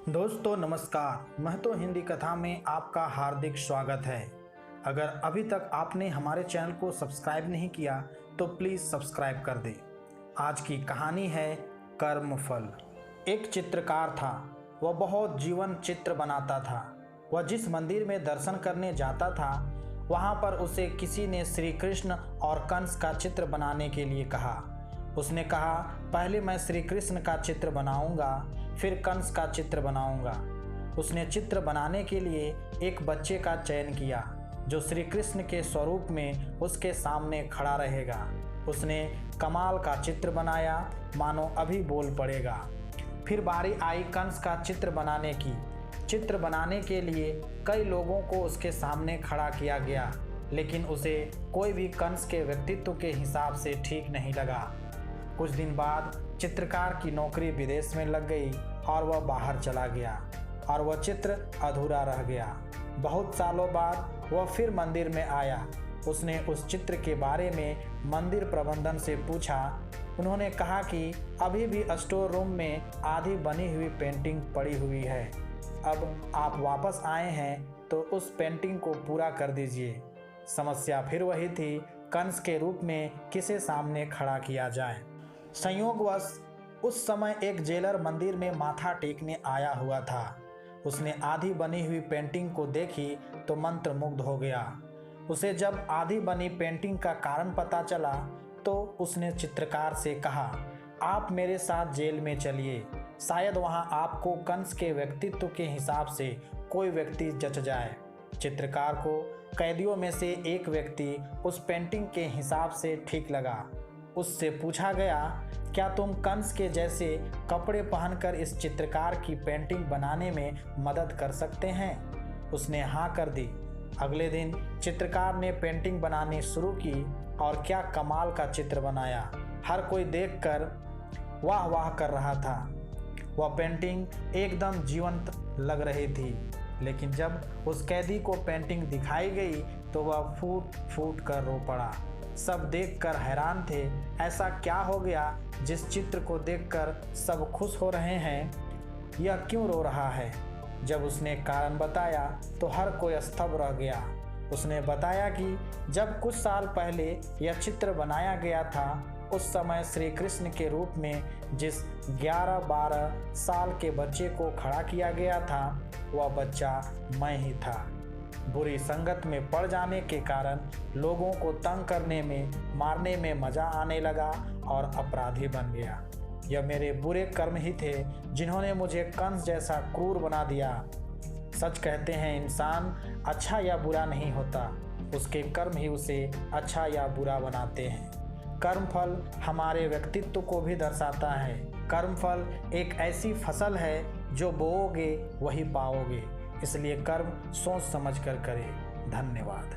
दोस्तों नमस्कार, महतो हिंदी कथा में आपका हार्दिक स्वागत है। अगर अभी तक आपने हमारे चैनल को सब्सक्राइब नहीं किया तो प्लीज़ सब्सक्राइब कर दें। आज की कहानी है कर्मफल। एक चित्रकार था। वह बहुत जीवन चित्र बनाता था। वह जिस मंदिर में दर्शन करने जाता था वहाँ पर उसे किसी ने श्री कृष्ण और कंस का चित्र बनाने के लिए कहा। उसने कहा, पहले मैं श्री कृष्ण का चित्र बनाऊंगा, फिर कंस का चित्र बनाऊंगा। उसने चित्र बनाने के लिए एक बच्चे का चयन किया जो श्री कृष्ण के स्वरूप में उसके सामने खड़ा रहेगा। उसने कमाल का चित्र बनाया, मानो अभी बोल पड़ेगा। फिर बारी आई कंस का चित्र बनाने की। चित्र बनाने के लिए कई लोगों को उसके सामने खड़ा किया गया, लेकिन उसे कोई भी कंस के व्यक्तित्व के हिसाब से ठीक नहीं लगा। कुछ दिन बाद चित्रकार की नौकरी विदेश में लग गई और वह बाहर चला गया और वह चित्र अधूरा रह गया। बहुत सालों बाद वह फिर मंदिर में आया। उसने उस चित्र के बारे में मंदिर प्रबंधन से पूछा। उन्होंने कहा कि अभी भी स्टोर रूम में आधी बनी हुई पेंटिंग पड़ी हुई है। अब आप वापस आए हैं तो उस पेंटिंग को पूरा कर दीजिए। समस्या फिर वही थी, कंस के रूप में किसे सामने खड़ा किया जाए। संयोगवश उस समय एक जेलर मंदिर में माथा टेकने आया हुआ था। उसने आधी बनी हुई पेंटिंग को देखी तो मंत्रमुग्ध हो गया। उसे जब आधी बनी पेंटिंग का कारण पता चला तो उसने चित्रकार से कहा, आप मेरे साथ जेल में चलिए, शायद वहां आपको कंस के व्यक्तित्व के हिसाब से कोई व्यक्ति जच जाए। चित्रकार को कैदियों में से एक व्यक्ति उस पेंटिंग के हिसाब से ठीक लगा। उससे पूछा गया, क्या तुम कंस के जैसे कपड़े पहनकर इस चित्रकार की पेंटिंग बनाने में मदद कर सकते हैं? उसने हाँ कर दी। अगले दिन चित्रकार ने पेंटिंग बनानी शुरू की और क्या कमाल का चित्र बनाया। हर कोई देखकर वाह वाह कर रहा था। वह पेंटिंग एकदम जीवंत लग रही थी, लेकिन जब उस कैदी को पेंटिंग दिखाई गई तो वह फूट फूट कर रो पड़ा। सब देखकर हैरान थे, ऐसा क्या हो गया जिस चित्र को देखकर सब खुश हो रहे हैं, यह क्यों रो रहा है? जब उसने कारण बताया तो हर कोई स्तब्ध रह गया। उसने बताया कि जब कुछ साल पहले यह चित्र बनाया गया था, उस समय श्री कृष्ण के रूप में जिस 11-12 साल के बच्चे को खड़ा किया गया था, वह बच्चा मैं ही था। बुरी संगत में पड़ जाने के कारण लोगों को तंग करने में, मारने में मज़ा आने लगा और अपराधी बन गया। यह मेरे बुरे कर्म ही थे जिन्होंने मुझे कंस जैसा क्रूर बना दिया। सच कहते हैं, इंसान अच्छा या बुरा नहीं होता, उसके कर्म ही उसे अच्छा या बुरा बनाते हैं। कर्मफल हमारे व्यक्तित्व को भी दर्शाता है। कर्मफल एक ऐसी फसल है जो बोओगे वही पाओगे, इसलिए कर्म सोच समझ कर करें। धन्यवाद।